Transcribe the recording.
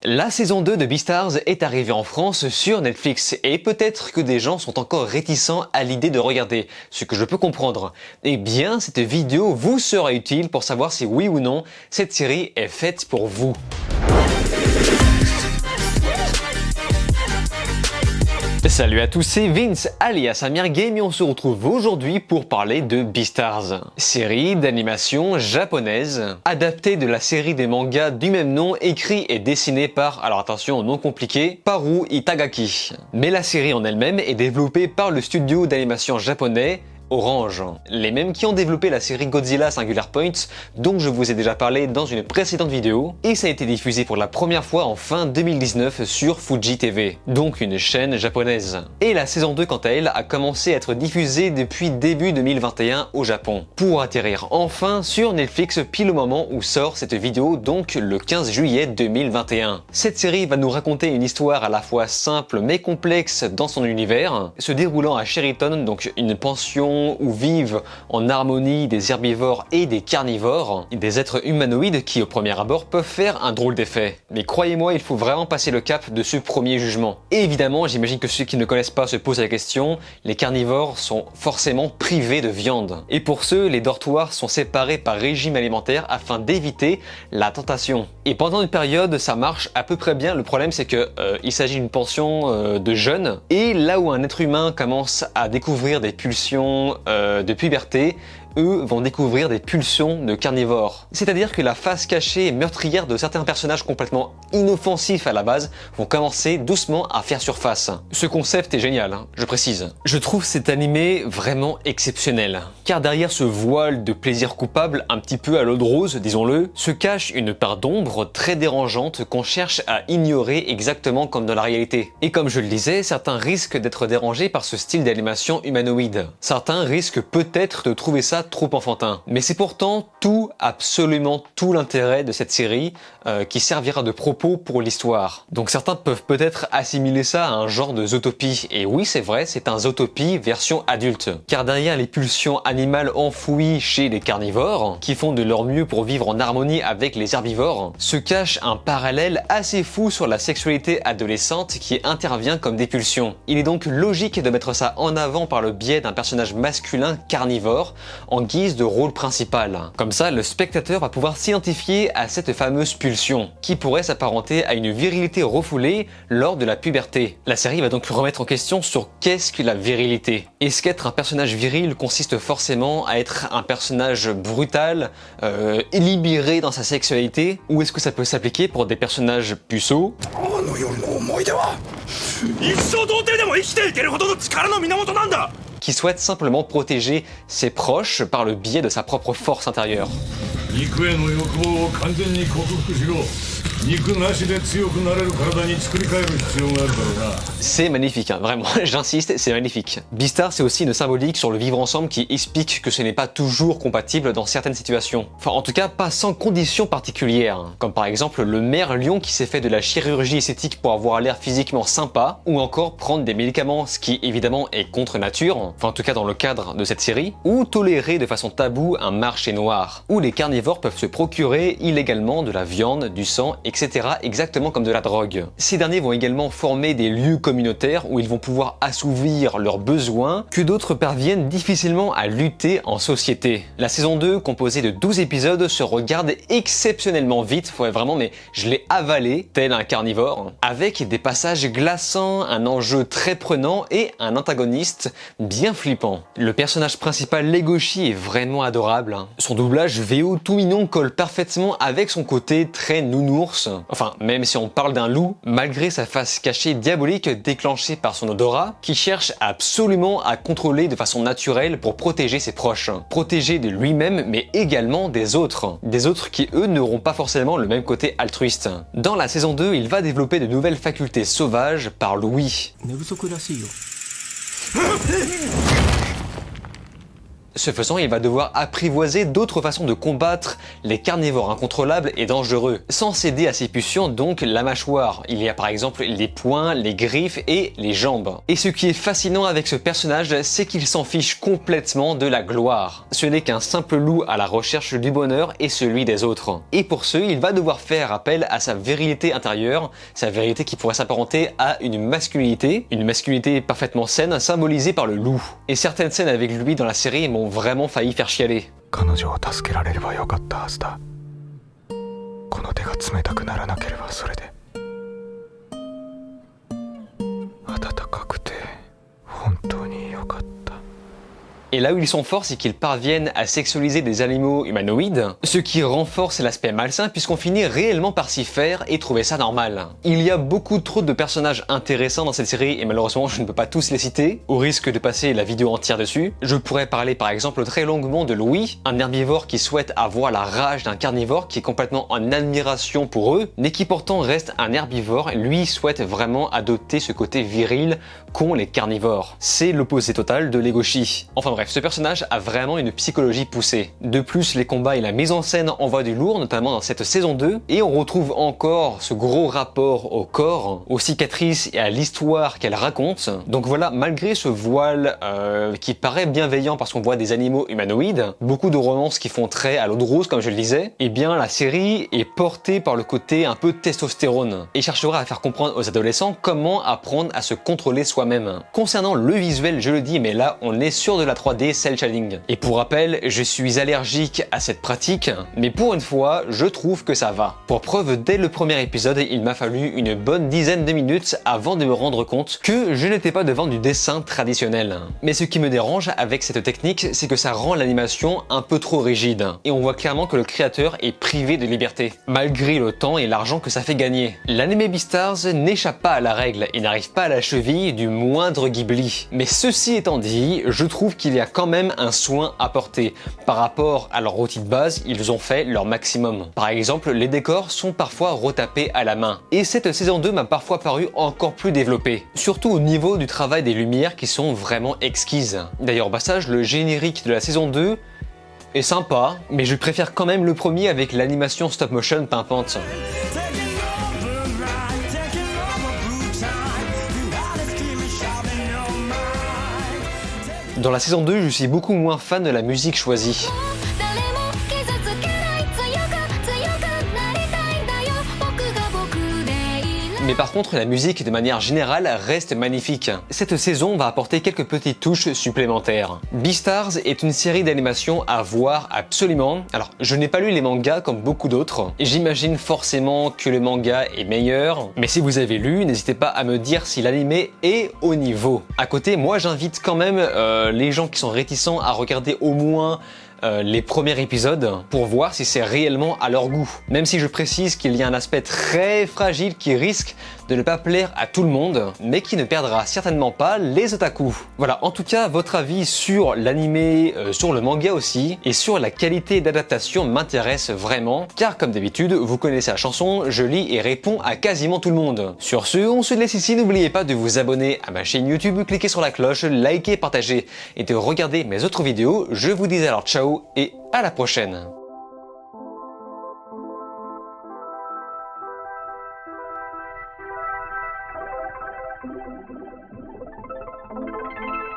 La saison 2 de Beastars est arrivée en France sur Netflix et peut-être que des gens sont encore réticents à l'idée de regarder, ce que je peux comprendre. Eh bien, cette vidéo vous sera utile pour savoir si oui ou non cette série est faite pour vous. Salut à tous, c'est Vince alias Amir Game et on se retrouve aujourd'hui pour parler de Beastars, série d'animation japonaise, adaptée de la série des mangas du même nom, écrit et dessiné par, alors attention, nom compliqué, Paru Itagaki. Mais la série en elle-même est développée par le studio d'animation japonais Orange, les mêmes qui ont développé la série Godzilla Singular Point dont je vous ai déjà parlé dans une précédente vidéo, et ça a été diffusé pour la première fois en fin 2019 sur Fuji TV, donc une chaîne japonaise. Et la saison 2 quant à elle a commencé à être diffusée depuis début 2021 au Japon, pour atterrir enfin sur Netflix pile au moment où sort cette vidéo, donc le 15 juillet 2021. Cette série va nous raconter une histoire à la fois simple mais complexe dans son univers, se déroulant à Sheraton, donc une pension où vivent en harmonie des herbivores et des carnivores, des êtres humanoïdes qui au premier abord peuvent faire un drôle d'effet. Mais croyez-moi, il faut vraiment passer le cap de ce premier jugement. Et évidemment, j'imagine que ceux qui ne connaissent pas se posent la question, les carnivores sont forcément privés de viande. Et pour ceux, les dortoirs sont séparés par régime alimentaire afin d'éviter la tentation. Et pendant une période, ça marche à peu près bien. Le problème, c'est que il s'agit d'une pension de jeunes, et là où un être humain commence à découvrir des pulsions de puberté, eux vont découvrir des pulsions de carnivores. C'est-à-dire que la face cachée et meurtrière de certains personnages complètement inoffensifs à la base vont commencer doucement à faire surface. Ce concept est génial, hein, je précise. Je trouve cet animé vraiment exceptionnel, car derrière ce voile de plaisir coupable un petit peu à l'eau de rose, disons-le, se cache une part d'ombre très dérangeante qu'on cherche à ignorer exactement comme dans la réalité. Et comme je le disais, certains risquent d'être dérangés par ce style d'animation humanoïde. Certains risquent peut-être de trouver ça trop enfantin. Mais c'est pourtant tout, absolument tout l'intérêt de cette série qui servira de propos pour l'histoire. Donc certains peuvent peut-être assimiler ça à un genre de Zootopie. Et oui, c'est vrai, c'est un Zootopie version adulte. Car derrière les pulsions animales enfouies chez les carnivores, qui font de leur mieux pour vivre en harmonie avec les herbivores, se cache un parallèle assez fou sur la sexualité adolescente qui intervient comme des pulsions. Il est donc logique de mettre ça en avant par le biais d'un personnage masculin carnivore en guise de rôle principal. Comme ça, le spectateur va pouvoir s'identifier à cette fameuse pulsion, qui pourrait s'apparenter à une virilité refoulée lors de la puberté. La série va donc remettre en question sur qu'est-ce que la virilité. Est-ce qu'être un personnage viril consiste forcément à être un personnage brutal, libéré dans sa sexualité, ou est-ce que ça peut s'appliquer pour des personnages puceaux qui souhaite simplement protéger ses proches par le biais de sa propre force intérieure. C'est magnifique, hein, vraiment, j'insiste, c'est magnifique. Beastars, c'est aussi une symbolique sur le vivre ensemble qui explique que ce n'est pas toujours compatible dans certaines situations. Enfin, en tout cas, pas sans conditions particulières, hein, comme par exemple le maire lion qui s'est fait de la chirurgie esthétique pour avoir l'air physiquement sympa, ou encore prendre des médicaments, ce qui évidemment est contre nature, enfin en tout cas dans le cadre de cette série, ou tolérer de façon taboue un marché noir, où les carnivores peuvent se procurer illégalement de la viande, du sang, etc. exactement comme de la drogue. Ces derniers vont également former des lieux communautaires où ils vont pouvoir assouvir leurs besoins que d'autres parviennent difficilement à lutter en société. La saison 2, composée de 12 épisodes, se regarde exceptionnellement vite, ouais vraiment, mais je l'ai avalé tel un carnivore, avec des passages glaçants, un enjeu très prenant et un antagoniste bien flippant. Le personnage principal Legoshi est vraiment adorable. Son doublage VO tout mignon colle parfaitement avec son côté très nounours. Enfin, même si on parle d'un loup, malgré sa face cachée diabolique déclenchée par son odorat, qui cherche absolument à contrôler de façon naturelle pour protéger ses proches. Protéger de lui-même, mais également des autres. Des autres qui, eux, n'auront pas forcément le même côté altruiste. Dans la saison 2, il va développer de nouvelles facultés sauvages par l'ouïe. Ce faisant, il va devoir apprivoiser d'autres façons de combattre les carnivores incontrôlables et dangereux, sans céder à ses pulsions, donc la mâchoire. Il y a par exemple les poings, les griffes et les jambes. Et ce qui est fascinant avec ce personnage, c'est qu'il s'en fiche complètement de la gloire. Ce n'est qu'un simple loup à la recherche du bonheur et celui des autres. Et pour ce, il va devoir faire appel à sa virilité intérieure, sa virilité qui pourrait s'apparenter à une masculinité parfaitement saine, symbolisée par le loup. Et certaines scènes avec lui dans la série m'ont vraiment failli faire chialer. Et là où ils sont forts, c'est qu'ils parviennent à sexualiser des animaux humanoïdes, ce qui renforce l'aspect malsain puisqu'on finit réellement par s'y faire et trouver ça normal. Il y a beaucoup trop de personnages intéressants dans cette série et malheureusement je ne peux pas tous les citer, au risque de passer la vidéo entière dessus. Je pourrais parler par exemple très longuement de Louis, un herbivore qui souhaite avoir la rage d'un carnivore qui est complètement en admiration pour eux, mais qui pourtant reste un herbivore, lui souhaite vraiment adopter ce côté viril qu'ont les carnivores. C'est l'opposé total de l'Egoshi. Enfin bref, ce personnage a vraiment une psychologie poussée. De plus, les combats et la mise en scène envoient du lourd, notamment dans cette saison 2, et on retrouve encore ce gros rapport au corps, aux cicatrices et à l'histoire qu'elle raconte. Donc voilà, malgré ce voile qui paraît bienveillant parce qu'on voit des animaux humanoïdes, beaucoup de romances qui font trait à l'eau de rose comme je le disais, eh bien la série est portée par le côté un peu testostérone et cherchera à faire comprendre aux adolescents comment apprendre à se contrôler soi-même. Concernant le visuel, je le dis, mais là on est sur de la 3D cel shading. Et pour rappel, je suis allergique à cette pratique, mais pour une fois, je trouve que ça va. Pour preuve, dès le premier épisode, il m'a fallu une bonne dizaine de minutes avant de me rendre compte que je n'étais pas devant du dessin traditionnel. Mais ce qui me dérange avec cette technique, c'est que ça rend l'animation un peu trop rigide. Et on voit clairement que le créateur est privé de liberté, malgré le temps et l'argent que ça fait gagner. L'anime Beastars n'échappe pas à la règle et n'arrive pas à la cheville du moindre Ghibli. Mais ceci étant dit, je trouve qu'il y a quand même un soin apporté. Par rapport à leur outil de base, ils ont fait leur maximum. Par exemple, les décors sont parfois retapés à la main. Et cette saison 2 m'a parfois paru encore plus développée. Surtout au niveau du travail des lumières qui sont vraiment exquises. D'ailleurs, au passage, le générique de la saison 2 est sympa, mais je préfère quand même le premier avec l'animation stop motion pimpante. Dans la saison 2, je suis beaucoup moins fan de la musique choisie. Mais par contre, la musique de manière générale reste magnifique. Cette saison va apporter quelques petites touches supplémentaires. Beastars est une série d'animation à voir absolument. Alors, je n'ai pas lu les mangas comme beaucoup d'autres, et j'imagine forcément que le manga est meilleur, mais si vous avez lu, n'hésitez pas à me dire si l'animé est au niveau. À côté, moi j'invite quand même les gens qui sont réticents à regarder au moins les premiers épisodes pour voir si c'est réellement à leur goût. Même si je précise qu'il y a un aspect très fragile qui risque de ne pas plaire à tout le monde, mais qui ne perdra certainement pas les otaku. Voilà, en tout cas, votre avis sur l'animé, sur le manga aussi, et sur la qualité d'adaptation m'intéresse vraiment, car comme d'habitude, vous connaissez la chanson, je lis et réponds à quasiment tout le monde. Sur ce, on se laisse ici, n'oubliez pas de vous abonner à ma chaîne YouTube, cliquez sur la cloche, likez, partagez et de regarder mes autres vidéos. Je vous dis alors ciao et à la prochaine.